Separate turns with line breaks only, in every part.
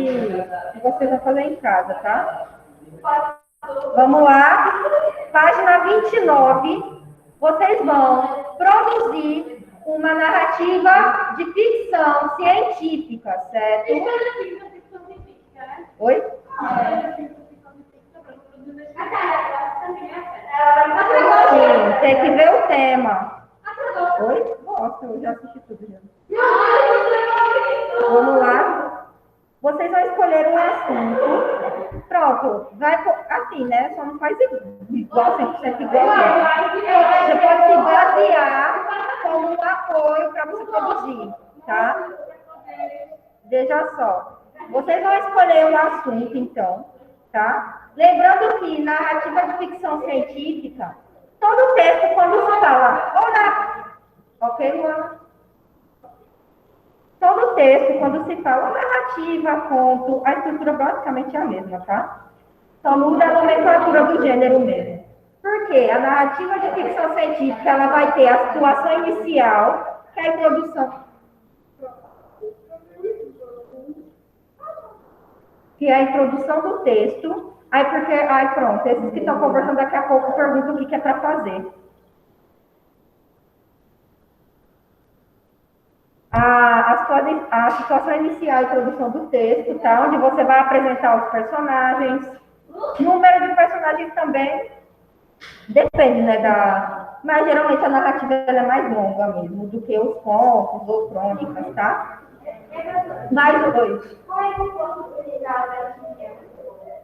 que vocês vão fazer em casa, tá? Vamos lá. Página 29. Vocês vão produzir uma narrativa de ficção científica, certo? Oi? Sim, tem que ver o tema. Oi? Nossa, eu já assisti tudo já. Vamos lá. Vocês vão escolher um assunto. Pronto. Vai assim, né? Só não faz igual, 100% igual. Você pode se basear como um apoio para você produzir, tá? Veja só. Vocês vão escolher um assunto, então, tá? Lembrando que narrativa de ficção científica, todo texto, quando se fala, ok, Luana? Todo texto, quando se fala narrativa, conto, a estrutura basicamente é a mesma, tá? Só muda a nomenclatura do gênero mesmo. Por quê? A narrativa de ficção científica, ela vai ter a situação inicial, que é a introdução. Que é a introdução do texto. Aí pronto, esses que estão conversando daqui a pouco perguntam o que é para fazer. A situação inicial e introdução do texto, tá? Onde você vai apresentar os personagens. Número de personagens também depende, né? Mas geralmente a narrativa ela é mais longa mesmo do que os contos ou crônicas, tá? Mais dois.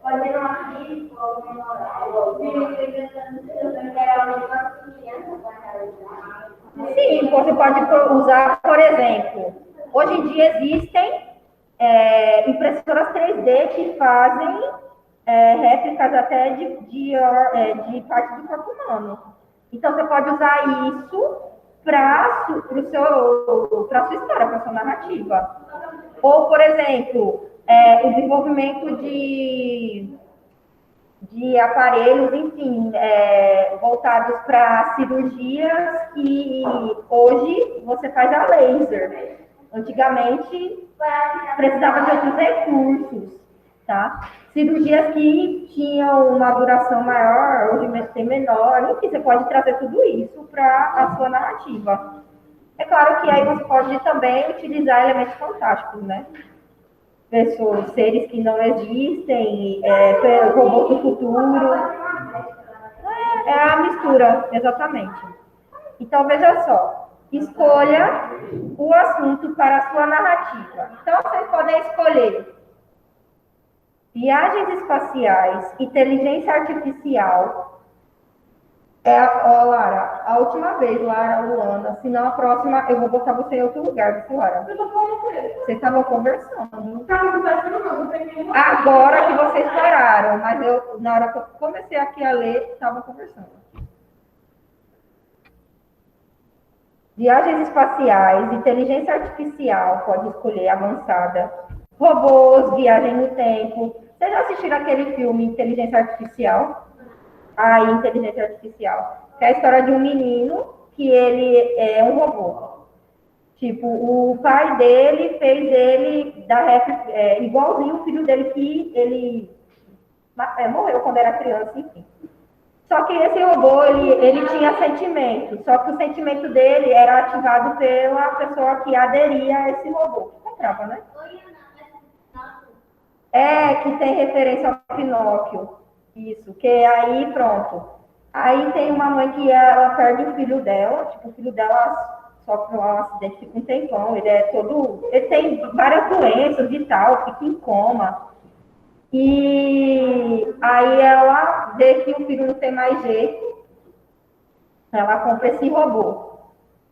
Pode ser uma filha ou uma memória. Sim, você pode usar, por exemplo, hoje em dia existem impressoras 3D que fazem réplicas até de parte do corpo humano. Então, você pode usar isso para a sua história, para a sua narrativa. Ou, por exemplo, o desenvolvimento de aparelhos, enfim, voltados para cirurgias que hoje você faz a laser. Antigamente, precisava de outros recursos, tá? Cirurgias que tinham uma duração maior, hoje tem menor, enfim, você pode trazer tudo isso para a sua narrativa. É claro que aí você pode também utilizar elementos fantásticos, né? Pessoas, seres que não existem, robôs do futuro. É a mistura, exatamente. Então, veja só. Escolha o assunto para a sua narrativa. Então, vocês podem escolher viagens espaciais, inteligência artificial. Lara, a última vez, Lara, Luana, senão a próxima eu vou botar você em outro lugar, viu, Lara? Vocês estavam conversando. Agora que vocês pararam, mas eu, na hora que eu comecei aqui a ler, estavam conversando. Viagens espaciais, inteligência artificial, pode escolher avançada. Robôs, viagem no tempo. Vocês já assistiram aquele filme Inteligência Artificial? Inteligência Artificial. Que é a história de um menino que ele é um robô. Tipo, o pai dele fez ele igualzinho o filho dele que ele morreu quando era criança, enfim. Só que esse robô, ele tinha sentimento, só que o sentimento dele era ativado pela pessoa que aderia a esse robô, que comprava, né? Que tem referência ao Pinóquio. Isso, que aí pronto. Aí tem uma mãe que ela perde o filho dela, tipo, o filho dela sofre um acidente, fica um tempão, ele tem várias doenças e tal, fica em coma. E aí ela vê que o filho não tem mais jeito, ela compra esse robô.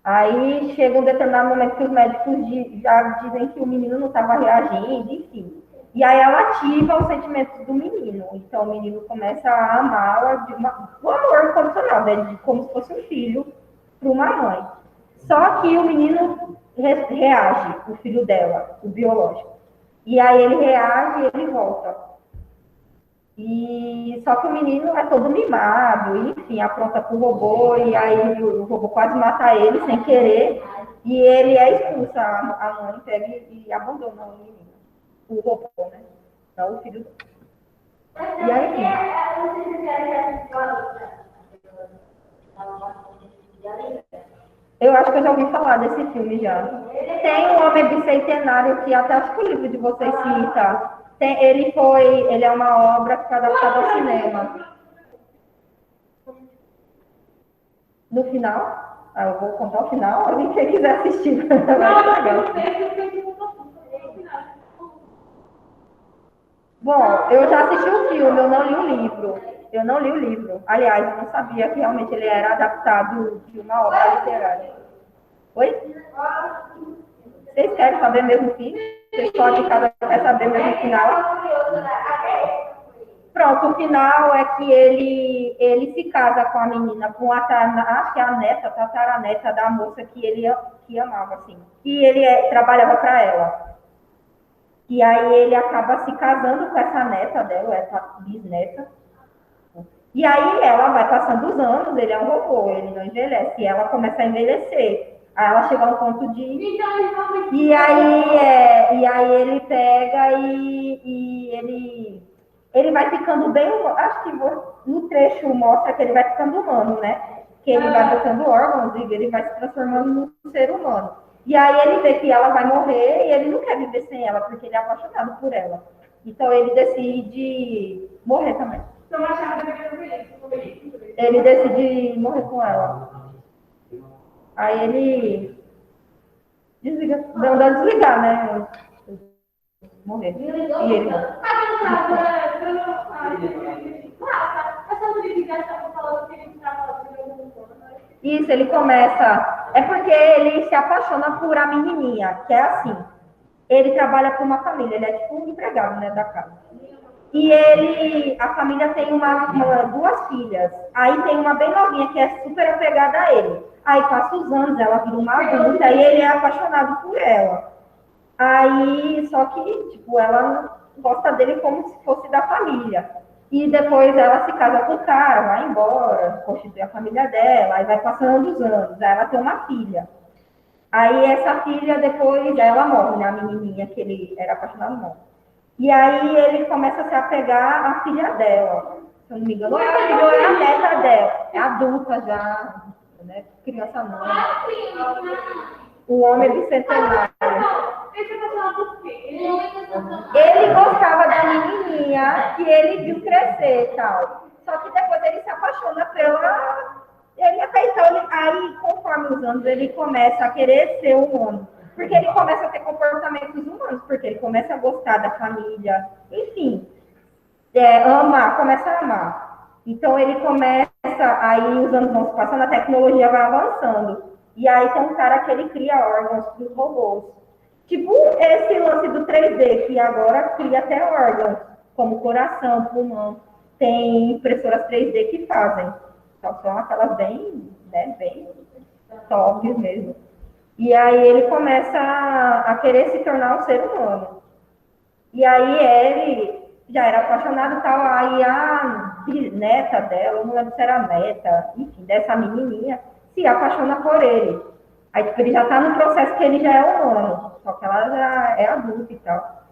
Aí chega um determinado momento que os médicos já dizem que o menino não estava reagindo, enfim. E aí ela ativa os sentimentos do menino. Então o menino começa a amá-la um amor incondicional, né? Como se fosse um filho para uma mãe. Só que o menino reage, o filho dela, o biológico. E aí ele reage e ele volta. Só que o menino é todo mimado, enfim, apronta pro robô, e aí o robô quase mata ele sem querer, e ele é expulso, a mãe pega e abandona o menino. o robô, né? Não o filho dele. E aí, eu acho que eu já ouvi falar desse filme já. Tem um Homem Bicentenário que até acho que o livro de vocês cita. Ele é uma obra que foi adaptada ao cinema. No final, eu vou contar o final, quem quiser assistir. Bom, eu já assisti o filme, eu não li o livro. Eu não li o livro. Aliás, eu não sabia que realmente ele era adaptado de uma obra literária. Oi? Vocês querem saber mesmo o fim? Vocês podem, cada quer saber mesmo o final? Pronto, o final é que ele se casa com a menina, com acho que é a neta, tataraneta da moça que amava, assim. E ele trabalhava para ela. E aí ele acaba se casando com essa neta dela, essa bisneta. E aí ela vai passando os anos, ele é um robô, ele não envelhece. E ela começa a envelhecer. Aí ela chega a um ponto de. E aí ele pega e ele vai ficando bem. Acho que no trecho mostra que ele vai ficando humano, né? Que ele vai botando órgãos e ele vai se transformando num ser humano. E aí ele vê que ela vai morrer e ele não quer viver sem ela, porque ele é apaixonado por ela. Então ele decide morrer também. Ele decide morrer com ela. Aí ele desliga, não dá desligar, né? Morrer. E ele morre. Isso, ele começa. É porque ele se apaixona por a menininha, que é assim. Ele trabalha com uma família, ele é tipo um empregado, né, da casa. E a família tem duas filhas. Aí tem uma bem novinha que é super apegada a ele. Aí passa os anos, ela vira uma adulta e ele é apaixonado por ela. Aí, só que, tipo, ela gosta dele como se fosse da família. E depois ela se casa com o cara, vai embora, constitui a família dela, aí vai passando os anos. Aí ela tem uma filha. Aí essa filha, depois, ela morre, né? A menininha que ele era apaixonado, morre. E aí ele começa a se apegar à filha dela. Se eu não me engano, é a filha ou é a neta dela. É adulta já, né? Criança não. O homem bicentenário. Ele gostava da menininha que ele viu crescer e tal. Só que depois ele se apaixona pela... Ele até então, aí conforme os anos, ele começa a querer ser humano. Porque ele começa a ter comportamentos humanos, porque ele começa a gostar da família, enfim, começa a amar. Então ele começa, aí os anos vão se passando, a tecnologia vai avançando. E aí tem um cara que ele cria órgãos para os robôs. Tipo esse lance do 3D, que agora cria até órgãos, como coração, pulmão. Tem impressoras 3D que fazem. Então são aquelas bem, né, bem top mesmo. E aí ele começa a querer se tornar um ser humano. E aí ele já era apaixonado e tal, aí a neta dela, não lembro se era neta, enfim, dessa menininha, se apaixona por ele. Aí tipo, ele já tá no processo que ele já é humano, só que ela já é adulta e tal.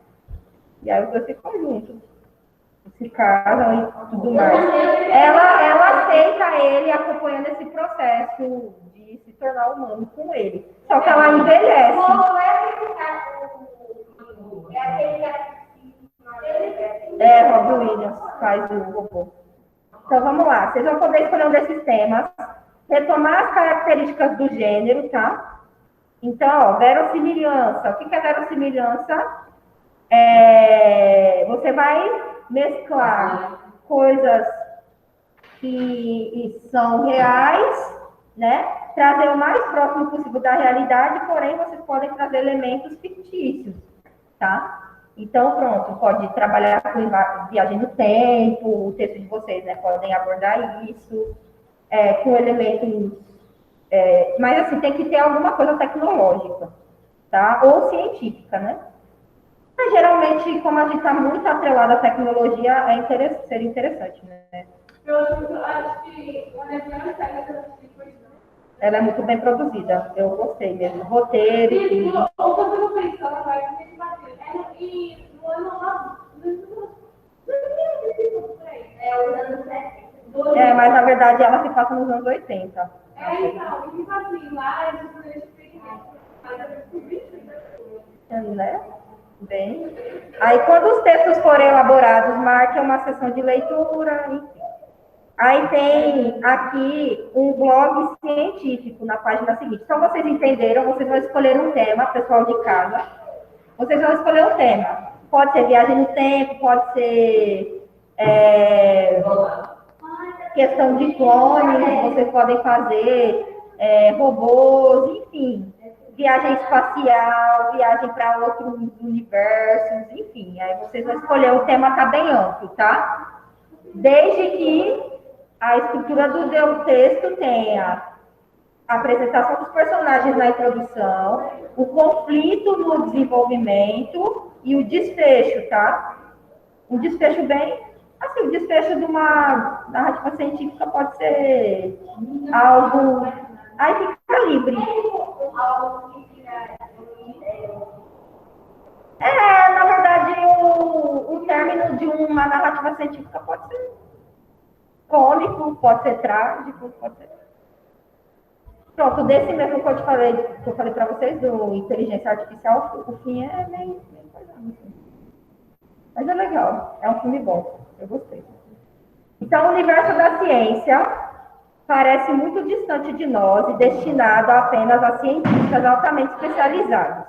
E aí os dois ficam juntos, se casam e tudo mais. Ela aceita ele acompanhando esse processo de se tornar humano com ele. Só que ela envelhece. Robbie Williams faz o robô. Então vamos lá, vocês vão poder escolher um desses temas, retomar as características do gênero, tá? Então, ó, verossimilhança. O que é verossimilhança? Você vai mesclar coisas que são reais, né? Trazer o mais próximo possível da realidade, porém vocês podem trazer elementos fictícios, tá? Então, pronto, pode trabalhar com viagem no tempo, o texto de vocês, né? Podem abordar isso, com elementos... mas, assim, tem que ter alguma coisa tecnológica, tá? Ou científica, né? Mas, geralmente, como a gente está muito atrelado à tecnologia, seria interessante, né?
Eu acho que
ela é muito bem produzida. Eu gostei mesmo. Roteiro e tudo.
Ou quando eu penso, ela vai e
Mas na verdade ela se passa nos anos 80.
Então, tipo assim, lá,
Né? Bem. Aí, quando os textos forem elaborados, marque uma sessão de leitura, enfim. Aí tem aqui um blog científico na página seguinte. Então, vocês entenderam, vocês vão escolher um tema, pessoal de casa. Vocês vão escolher um tema. Pode ser viagem no tempo, pode ser questão de clones, vocês podem fazer robôs, enfim. Viagem espacial, viagem para outros universos, enfim. Aí vocês vão escolher, o tema está bem amplo, tá? Desde que a estrutura do texto tenha a apresentação dos personagens na introdução, o conflito no desenvolvimento e o desfecho, tá? Um desfecho bem... Assim, o desfecho de uma narrativa científica pode ser algo... Aí fica livre. Na verdade, o término de uma narrativa científica pode ser cômico, pode ser trágico, pode ser... Pronto, desse mesmo que eu falei para vocês, do inteligência artificial, o fim é bem coisado. Mas é legal, é um filme bom, eu gostei. Então, o universo da ciência parece muito distante de nós e destinado apenas a cientistas altamente especializados.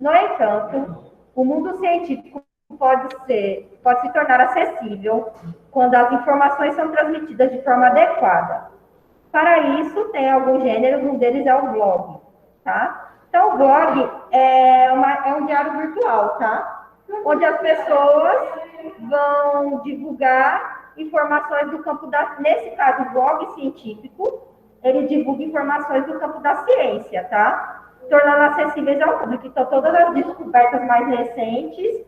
No entanto, o mundo científico pode se tornar acessível quando as informações são transmitidas de forma adequada. Para isso, tem alguns gêneros, um deles é o blog, tá? Então, o blog é um diário virtual, tá? Onde as pessoas vão divulgar informações do campo nesse caso, o blog científico, ele divulga informações do campo da ciência, tá? Tornando acessíveis ao público. Então, todas as descobertas mais recentes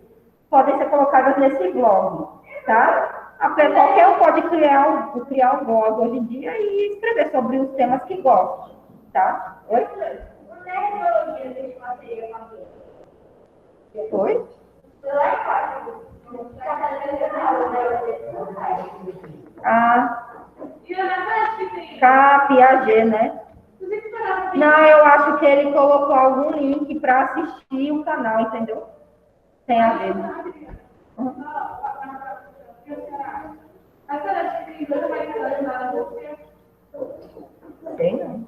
podem ser colocadas nesse blog, tá? Qualquer um pode criar um blog hoje em dia e escrever sobre os temas que gosta, tá? Oi? Oi? Piaget, né? Não, eu acho que ele colocou algum link para assistir o canal, entendeu? Tem a ver. Tem, não.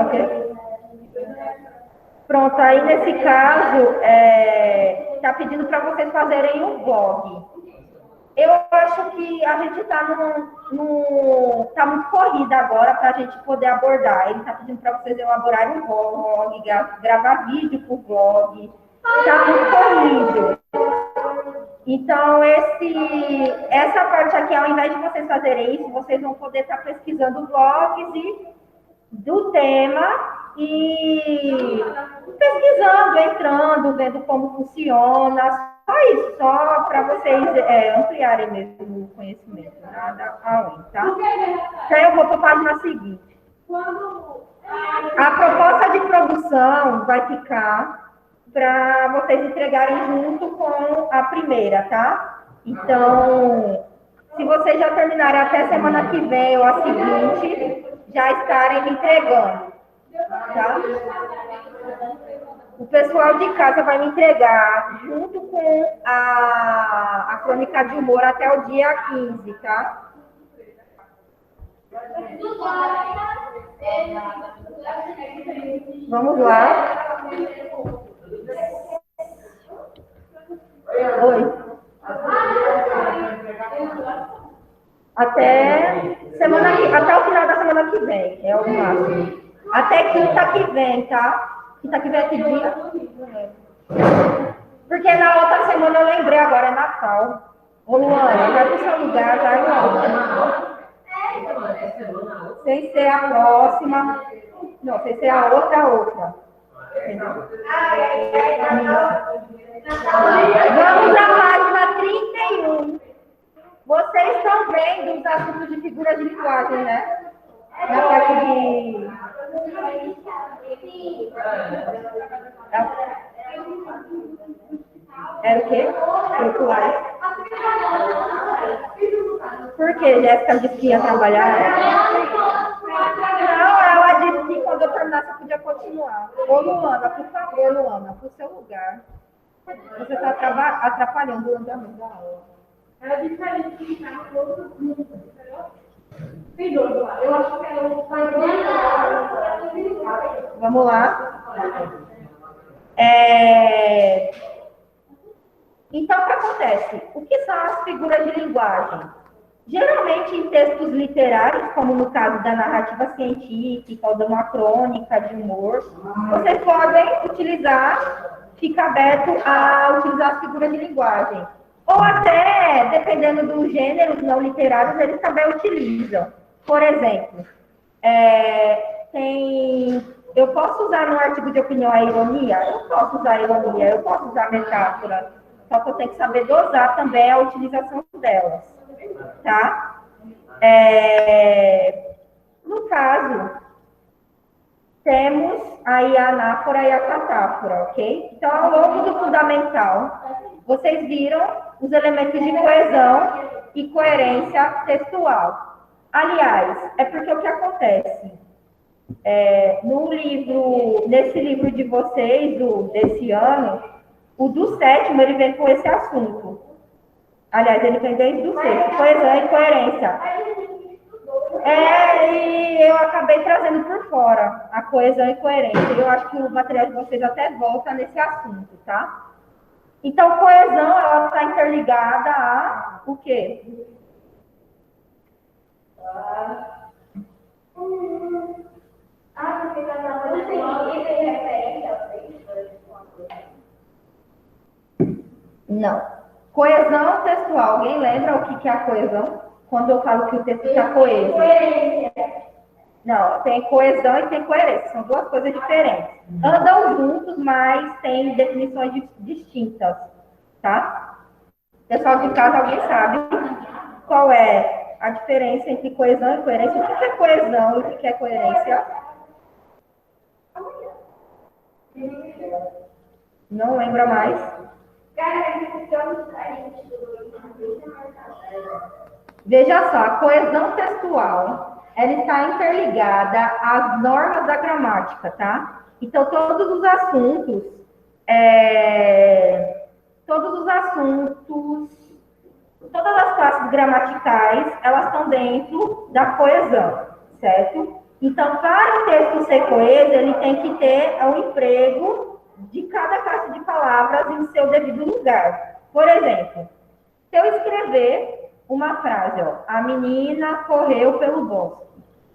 Ok. Pronto, aí nesse caso, está pedindo para vocês fazerem um blog. Eu acho que a gente está tá muito corrida agora para a gente poder abordar. Ele está pedindo para vocês elaborarem um blog, gravar vídeo para o blog. Está muito corrido. Então, essa parte aqui, ao invés de vocês fazerem isso, vocês vão poder estar pesquisando blogs do tema e pesquisando, entrando, vendo como funciona. Só isso, só para vocês ampliarem mesmo o conhecimento, nada além, tá? Então, eu vou para a página seguinte. A proposta de produção vai ficar para vocês entregarem junto com a primeira, tá? Então, se vocês já terminarem até semana que vem ou a seguinte, já estarem me entregando, tá? O pessoal de casa vai me entregar junto com a crônica de humor até o dia 15, tá? Vamos lá. Oi. Até o final da semana que vem, é o máximo. Até quinta que vem, tá? Quinta que vem é que dia? Porque na outra semana eu lembrei agora, é Natal. Ô, Luana, vai pro seu lugar, vai, Luana. Sem ser a próxima. Não, sem ser a outra. Entendeu? Vamos à página 31. Vocês estão vendo os assuntos de figuras de linguagem, né? Na parte de... Era o quê? Circulares. Por que Jéssica disse que ia trabalhar? Não, ela disse que quando eu terminasse eu podia continuar. Ô, Luana, por favor, Luana, pro seu lugar. Você está atrapalhando o andamento da aula.
É diferente de ficar no outro grupo, entendeu? Tem dois lá. Eu acho que ela vai.
Vamos lá. Então, o que acontece? O que são as figuras de linguagem? Geralmente, em textos literários, como no caso da narrativa científica ou de uma crônica de humor, vocês podem utilizar, fica aberto a utilizar as figuras de linguagem. Ou até, dependendo dos gêneros não literários, eles também utilizam. Por exemplo, eu posso usar no artigo de opinião a ironia? Eu posso usar a ironia, eu posso usar a metáfora. Só que eu tenho que saber dosar também a utilização delas, tá? No caso, temos aí a anáfora e a catáfora, ok? Então, ao longo do fundamental, vocês viram os elementos de coesão e coerência textual. Aliás, é porque o que acontece? Nesse livro de vocês, desse ano, o do sétimo, ele vem com esse assunto. Aliás, ele vem desde o sexto, coesão e coerência. E eu acabei trazendo por fora a coesão e coerência. Eu acho que o material de vocês até volta nesse assunto, tá? Então, coesão, ela está interligada a o quê? Não. Coesão textual. Alguém lembra o que é a coesão? Quando eu falo que o texto está coeso. Não, tem coesão e tem coerência. São duas coisas diferentes. Andam juntos, mas têm definições distintas, tá? Pessoal de casa, alguém sabe qual é a diferença entre coesão e coerência? O que é coesão e o que é coerência? Não lembra mais? Veja só, a coesão textual, ela está interligada às normas da gramática, tá? Então, todos os assuntos, todas as classes gramaticais, elas estão dentro da coesão, certo? Então, para o texto ser coeso, ele tem que ter o emprego de cada classe de palavras em seu devido lugar. Por exemplo, se eu escrever uma frase, ó, a menina correu pelo bosque.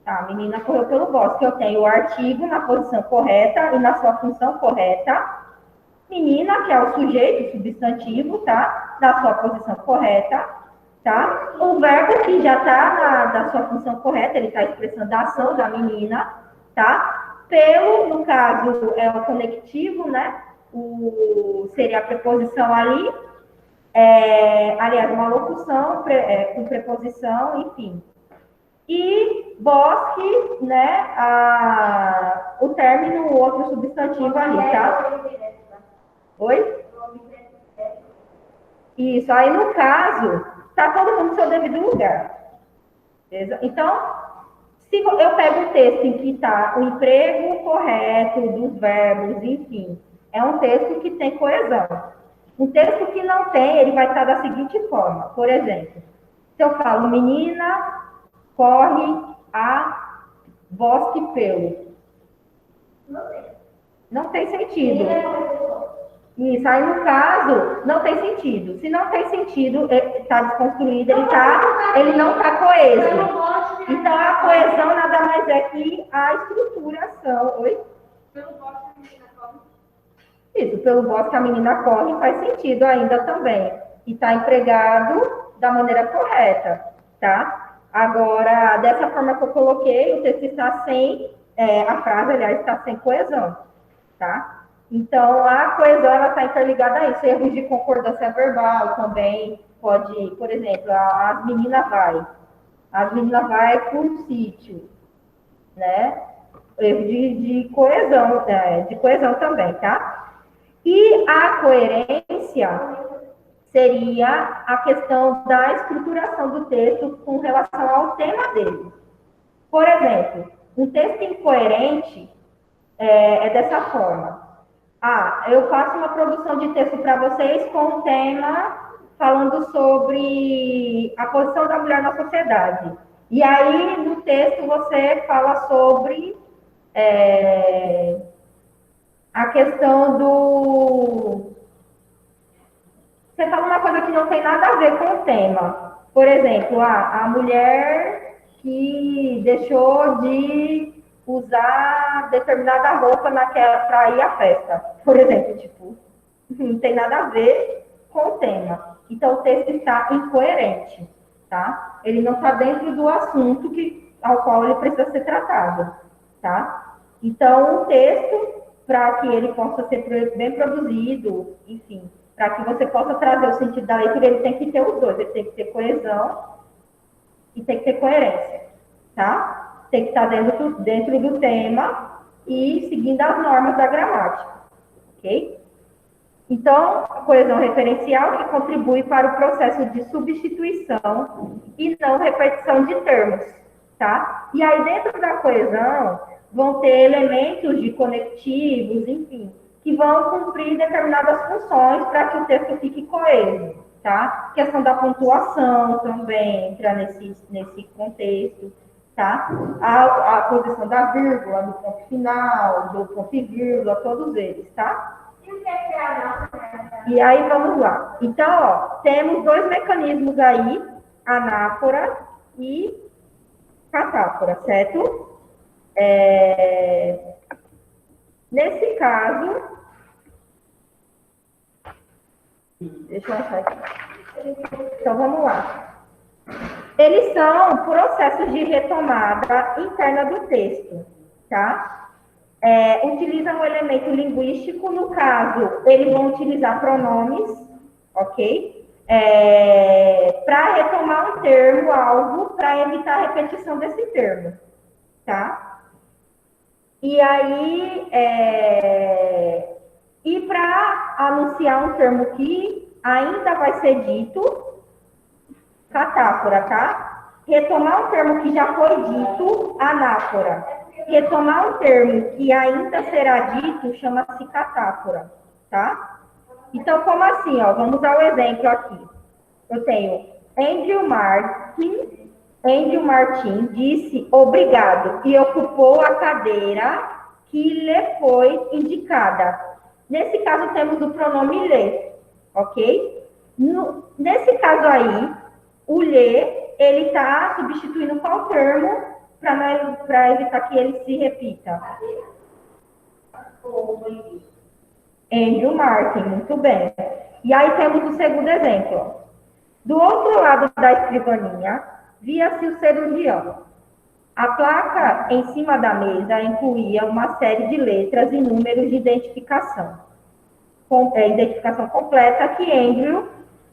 Tá, a menina correu pelo bosque. Eu tenho o artigo na posição correta e na sua função correta. Menina, que é o sujeito, o substantivo, tá? Na sua posição correta, tá? O verbo que já tá na sua função correta, ele está expressando a ação da menina, tá? No caso, é o conectivo, né? Seria a preposição ali. Aliás, uma locução com preposição, enfim. E bosque, né? O término, o outro substantivo ali, tá? Oi? Isso, aí no caso, tá todo mundo no seu devido lugar. Então, se eu pego um texto em que está o emprego correto dos verbos, enfim, é um texto que tem coesão. Um texto que não tem, ele vai estar da seguinte forma. Por exemplo, se eu falo, menina corre a bosque pelo. Não tem sentido. Isso, aí no caso, não tem sentido. Se não tem sentido, está desconstruído, ele não está coeso. Então, a coesão nada mais é que a estruturação. Oi?
Pelo bosque a menina corre.
Isso, pelo bosque a menina corre faz sentido ainda também. E está empregado da maneira correta, tá? Agora, dessa forma que eu coloquei, o texto está sem, a frase, aliás, está sem coesão, tá? Então, a coesão, ela está interligada a isso. Erros de concordância verbal também pode, por exemplo, as meninas vai para o sítio, né? Erro de coesão também, tá? E a coerência seria a questão da estruturação do texto com relação ao tema dele. Por exemplo, um texto incoerente é dessa forma. Eu faço uma produção de texto para vocês com um tema falando sobre a posição da mulher na sociedade. E aí, no texto, você fala sobre a questão do... Você fala uma coisa que não tem nada a ver com o tema. Por exemplo, a mulher que deixou de usar determinada roupa para ir à festa. Por exemplo, tipo, não tem nada a ver com o tema. Então, o texto está incoerente, tá? Ele não está dentro do assunto ao qual ele precisa ser tratado, tá? Então, o texto, para que ele possa ser bem produzido, enfim, para que você possa trazer o sentido da leitura, ele tem que ter os dois. Ele tem que ter coesão e tem que ter coerência, tá? Tem que estar dentro do tema e seguindo as normas da gramática, ok? Então, a coesão referencial que contribui para o processo de substituição e não repetição de termos, tá? E aí, dentro da coesão, vão ter elementos de conectivos, enfim, que vão cumprir determinadas funções para que o texto fique coeso, tá? A questão da pontuação também entra nesse contexto, tá? A posição da vírgula, do ponto final, do ponto e vírgula, todos eles, tá? E aí, vamos lá. Então, ó, temos dois mecanismos aí, anáfora e catáfora, certo? Nesse caso, deixa eu achar aqui. Então, vamos lá. Eles são processos de retomada interna do texto, tá? Utilizam o elemento linguístico, no caso, eles vão utilizar pronomes, ok? Para retomar um termo, algo, para evitar a repetição desse termo, tá? E aí, e para anunciar um termo que ainda vai ser dito, catáfora, tá? Retomar um termo que já foi dito, anáfora. Retomar um termo que ainda será dito, chama-se catáfora, tá? Então, como assim, ó? Vamos dar um exemplo aqui. Eu tenho Andrew Martin disse obrigado e ocupou a cadeira que lhe foi indicada. Nesse caso, temos o pronome lhe, ok? Nesse caso aí, o lhe, ele está substituindo qual termo para evitar que ele se repita? Andrew Martin, muito bem. E aí temos o segundo exemplo. Do outro lado da escrivaninha, via-se o cirurgião. A placa em cima da mesa incluía uma série de letras e números de identificação. Identificação completa que Andrew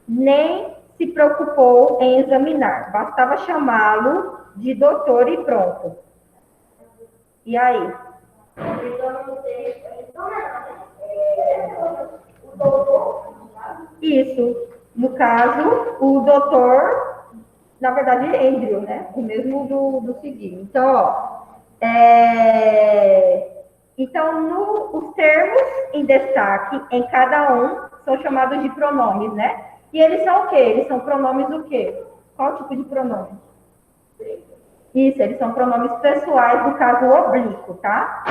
nem se preocupou em examinar. Bastava chamá-lo de doutor e pronto. E aí? Isso. No caso, o doutor, na verdade, Andrew, né? O mesmo do seguinte. Então, ó, então, os termos em destaque em cada um são chamados de pronomes, né? E eles são o quê? Eles são pronomes do quê? Qual tipo de pronome? Isso, eles são pronomes pessoais do caso oblíquo, tá?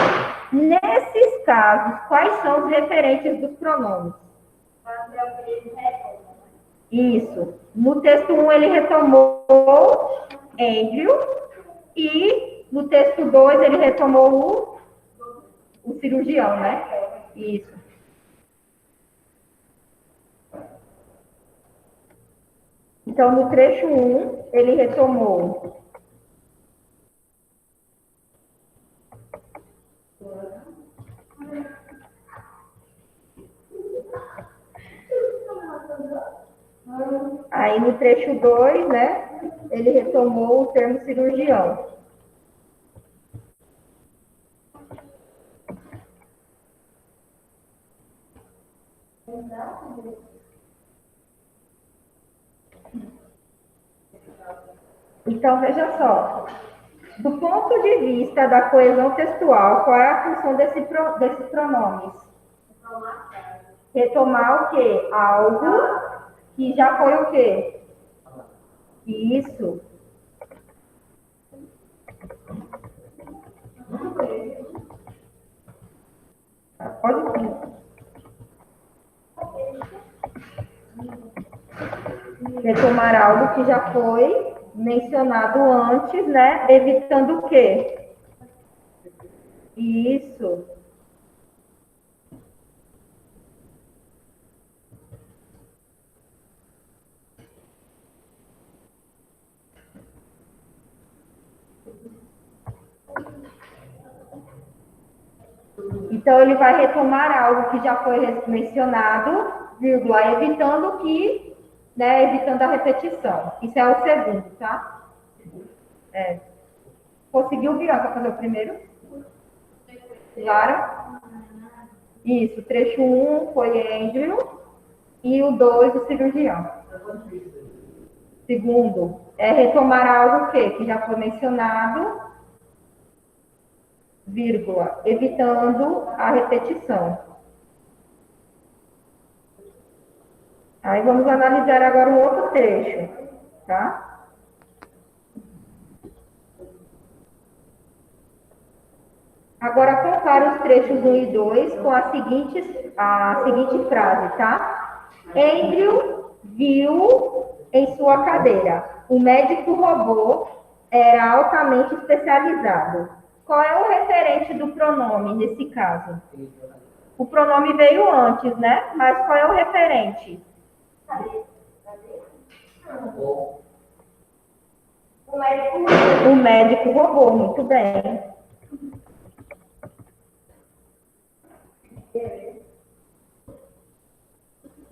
Nesses casos, quais são os referentes dos pronomes? Isso. No texto 1, ele retomou Andrew, e no texto 2, ele retomou o cirurgião, né? Isso. Então, no trecho 1, ele retomou aí no trecho 2, né, ele retomou o termo cirurgião. Então, veja só. Do ponto de vista da coesão textual, qual é a função desses pronomes? Retomar o quê? Algo que já foi o quê? Isso. Pode sim. Retomar algo que já foi mencionado antes, né? Evitando o quê? Isso. Então, ele vai retomar algo que já foi mencionado, vírgula, evitando que, né, evitando a repetição. Isso é o segundo, tá? É. Conseguiu, Bianca, fazer o primeiro? Claro. Isso, trecho 1 foi Andrew e o 2 o cirurgião. Segundo, é retomar algo que já foi mencionado, vírgula, evitando a repetição. Aí vamos analisar agora um outro trecho, tá? Agora compara os trechos 1 e 2 com a seguinte frase, tá? Andrew viu em sua cadeira. O médico robô era altamente especializado. Qual é o referente do pronome nesse caso? O pronome veio antes, né? Mas qual é o referente? O médico robô, muito bem.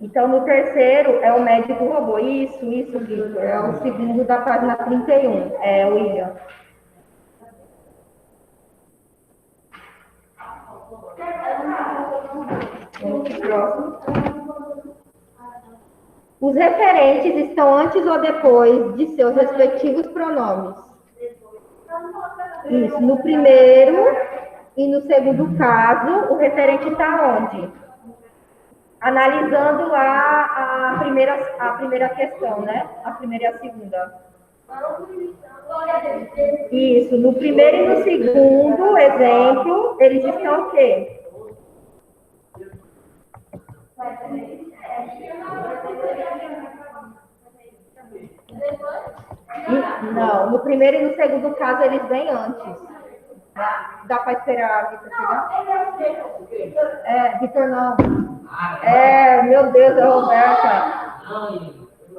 Então, no terceiro é o médico robô. Isso, Vitor. É o segundo da página 31. É, William. Vamos para o próximo. Os referentes estão antes ou depois de seus respectivos pronomes? Isso. No primeiro e no segundo caso, o referente está onde? Analisando lá a primeira questão, né? A primeira e a segunda. Isso. No primeiro e no segundo exemplo, eles estão o quê? Não, no primeiro e no segundo caso eles vêm antes. Dá para esperar, Vitor, chegar? É, Vitor não. É, meu Deus, é Roberta.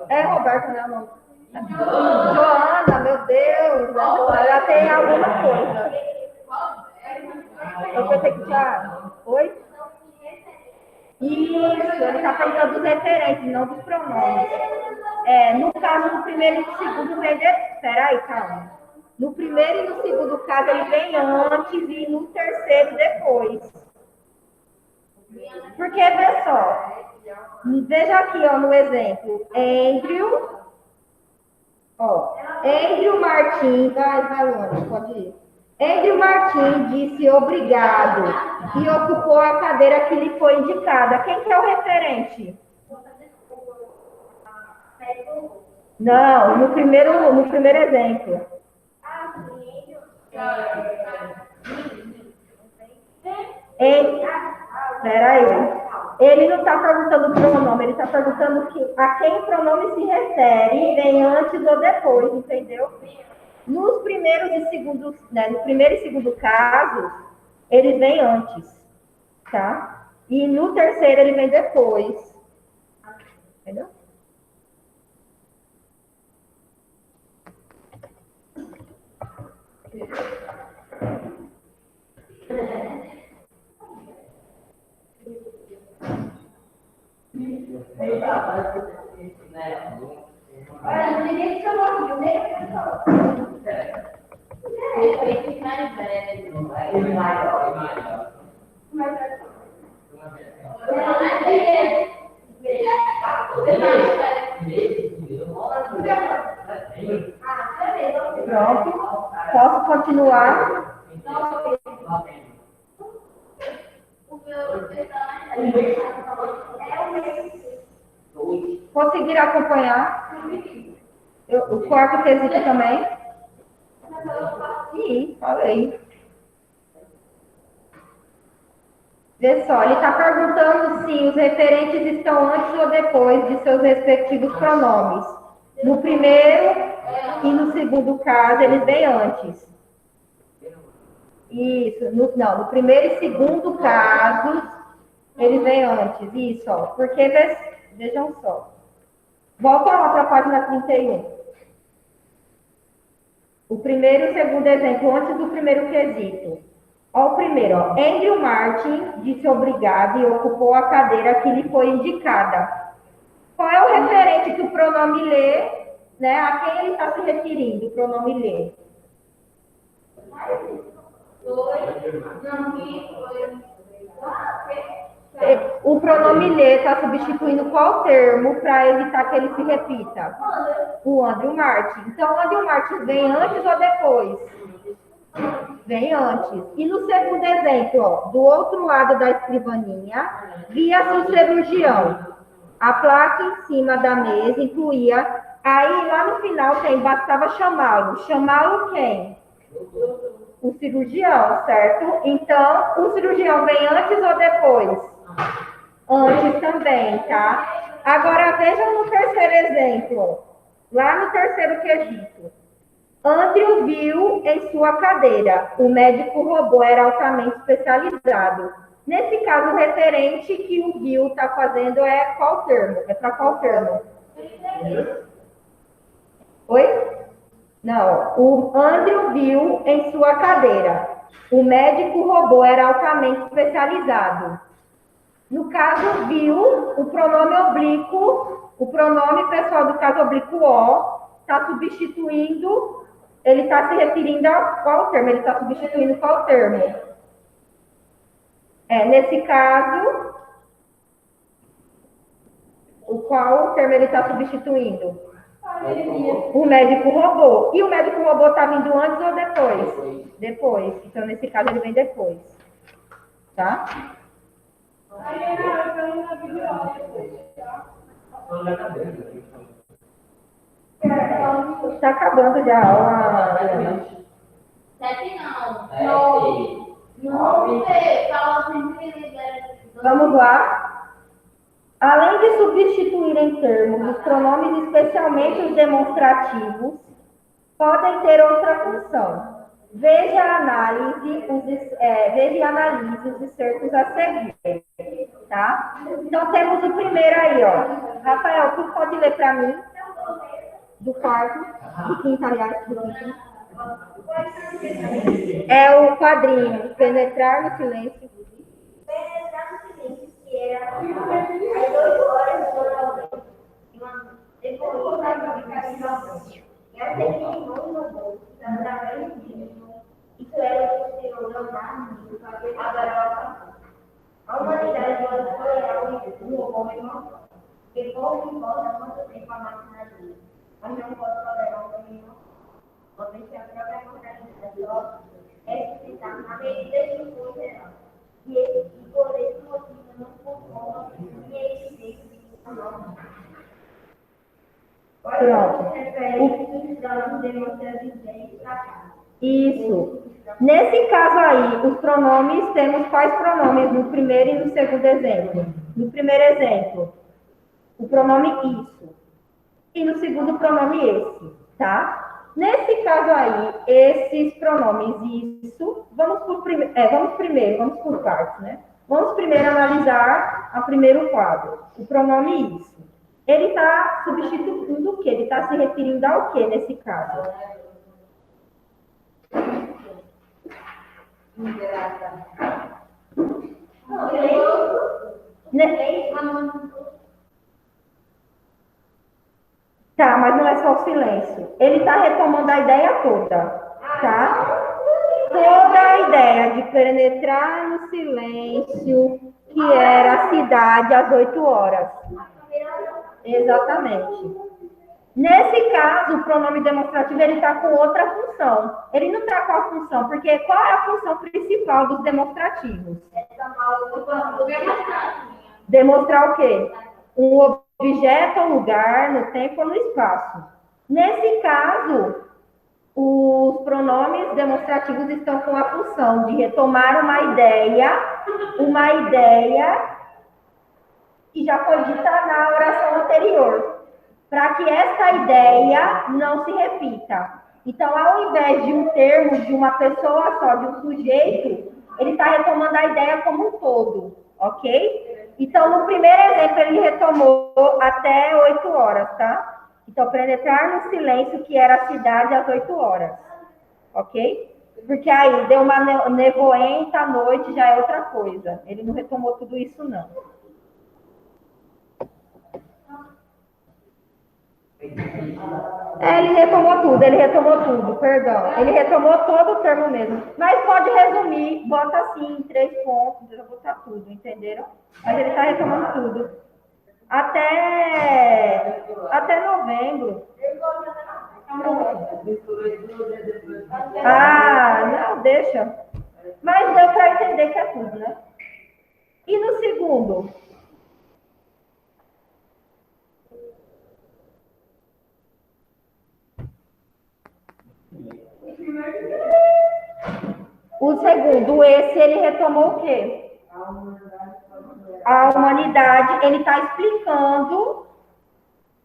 É Roberta, né, não? Joana, meu Deus, ela tem alguma coisa. Eu pensei que tinha... Oi? Isso, ele está perguntando dos referentes, não dos pronomes. É, no caso, no primeiro e no segundo vem depois. Peraí, calma. No primeiro e no segundo caso, ele vem antes e no terceiro depois. Porque, vê só. Veja aqui, ó, no exemplo. Andrew. Ó, Andrew Martin. Vai, Luana, pode ir. Andrew Martin disse obrigado e ocupou a cadeira que lhe foi indicada. Quem que é o referente? Não, no primeiro exemplo. Peraí. Ele não está perguntando o pronome, ele está perguntando a quem o pronome se refere, vem antes ou depois, entendeu? Nos primeiros e segundos, né, no primeiro e segundo casos, ele vem antes, tá? E no terceiro ele vem depois. Entendeu? Olha, ninguém chamou, ninguém falou. Pronto. Posso continuar? Conseguiram acompanhar? O quarto quesito também? Sim, falei. Vê só, ele está perguntando se os referentes estão antes ou depois de seus respectivos pronomes. No primeiro e no segundo caso, eles vêm antes. Isso, no primeiro e segundo casos, eles vêm antes. Isso, ó, porque, vejam só. Volta lá para a página 31. O primeiro e o segundo exemplo, antes do primeiro quesito. Ó, o primeiro, ó. Andrew Martin disse obrigado e ocupou a cadeira que lhe foi indicada. Qual é o referente que o pronome lê, né? A quem ele está se referindo, o pronome lê? O pronome lê está substituindo qual termo para evitar que ele se repita? O Andrew Martin. Então, o Andrew Martin vem antes ou depois? Vem antes. E no segundo exemplo, ó, do outro lado da escrivaninha, via-se o cirurgião. A placa em cima da mesa incluía... Aí, lá no final, bastava chamá-lo. Chamá-lo quem? O cirurgião, certo? Então, o cirurgião vem antes ou depois? Antes também, tá? Agora, vejam no terceiro exemplo. Lá no terceiro quesito. Andrew viu em sua cadeira. O médico robô era altamente especializado. Nesse caso, o referente que o viu está fazendo é qual termo? É para qual termo? Oi? Não. O Andrew viu em sua cadeira. O médico robô era altamente especializado. No caso, viu, o pronome oblíquo, o pronome pessoal do caso oblíquo O, está substituindo... Ele está se referindo a qual termo? Ele está substituindo qual termo? Nesse caso, qual termo ele está substituindo? O médico robô. E o médico robô está vindo antes ou depois? Depois. Então, nesse caso, ele vem depois. Tá? Está acabando já a aula.
7 não. 9.
Vamos lá. Além de substituir em termos os pronomes, especialmente os demonstrativos, podem ter outra função. Veja e analise os excertos a seguir. Tá? Então, temos o primeiro aí, ó. Rafael, tu pode ler para mim? Do quarto, do quinto, aliás, do quinto. É o quadrinho, penetrar no silêncio.
Penetrar no silêncio, que era às 8 horas do depois da publicação. E até que no bolso, através disso, isso era o que o Leonardo agora a humanidade foi o homem que pouco importa quanto tempo a máquina dura. Mas não pode tolerar o caminho. Você se a própria mortalidade é suscitar na medida que o for geral. E por esse motivo não conforma e ele deixa de normal.
Isso. Nesse caso aí, os pronomes, temos quais pronomes no primeiro e no segundo exemplo? No primeiro exemplo, o pronome isso. E no segundo, o pronome esse, tá? Nesse caso aí, esses pronomes isso, vamos por partes, né? Vamos primeiro analisar o primeiro quadro, o pronome isso. Ele está substituindo o quê? Ele está se referindo ao quê nesse caso? Tá, mas não é só o silêncio. Ele está retomando a ideia toda, tá? Toda a ideia de penetrar no silêncio, que era a cidade às 8 horas. Exatamente. Nesse caso, o pronome demonstrativo ele está com outra função. Ele não está com a função, porque qual é a função principal dos demonstrativos? Demonstrar o quê? Um objeto, um lugar, no tempo ou no espaço. Nesse caso, os pronomes demonstrativos estão com a função de retomar uma ideia que já foi dita na oração anterior, para que essa ideia não se repita. Então, ao invés de um termo, de uma pessoa só, de um sujeito, ele está retomando a ideia como um todo, ok? Então, no primeiro exemplo, ele retomou até 8 horas, tá? Então, penetrar no silêncio que era a cidade às 8 horas, ok? Porque aí deu uma nevoenta à noite, já é outra coisa. Ele não retomou tudo isso, não. Ele retomou tudo, perdão. Ele retomou todo o termo mesmo. Mas pode resumir, bota assim, 3 pontos, eu vou botar tudo, entenderam? Mas ele está retomando tudo. Até novembro. Não, deixa. Mas deu para entender que é tudo, né? E no segundo? O segundo, esse, ele retomou o quê? A humanidade, ele está explicando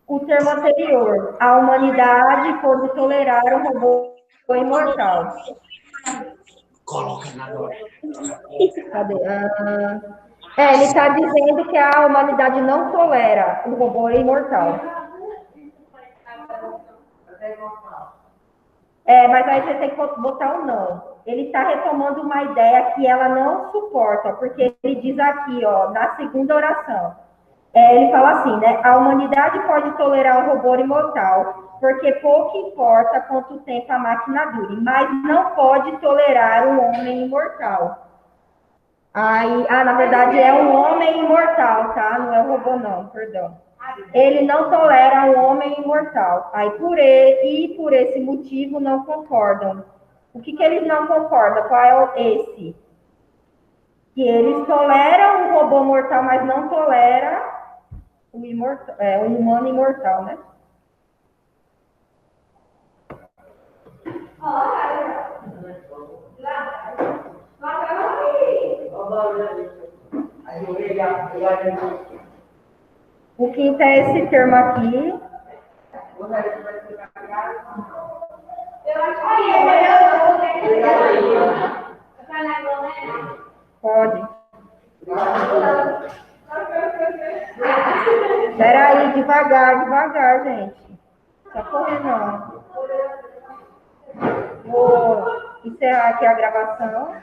o termo anterior. A humanidade pode tolerar um robô imortal. Cadê? Ele está dizendo que a humanidade não tolera o robô imortal. Mas aí você tem que botar o não. Ele está retomando uma ideia que ela não suporta, porque ele diz aqui, ó, na segunda oração. Ele fala assim, né? A humanidade pode tolerar o robô imortal, porque pouco importa quanto tempo a máquina dure, mas não pode tolerar um homem imortal. Na verdade é um homem imortal, tá? Não é o robô, não, perdão. Ele não tolera um homem imortal. Por esse motivo não concordam. O que eles não concordam? Qual é esse? Que eles toleram um robô mortal, mas não tolera um humano imortal, né? O quinto é esse termo aqui. Pode. Espera aí, devagar, gente. Só correr não. Vou encerrar aqui a gravação.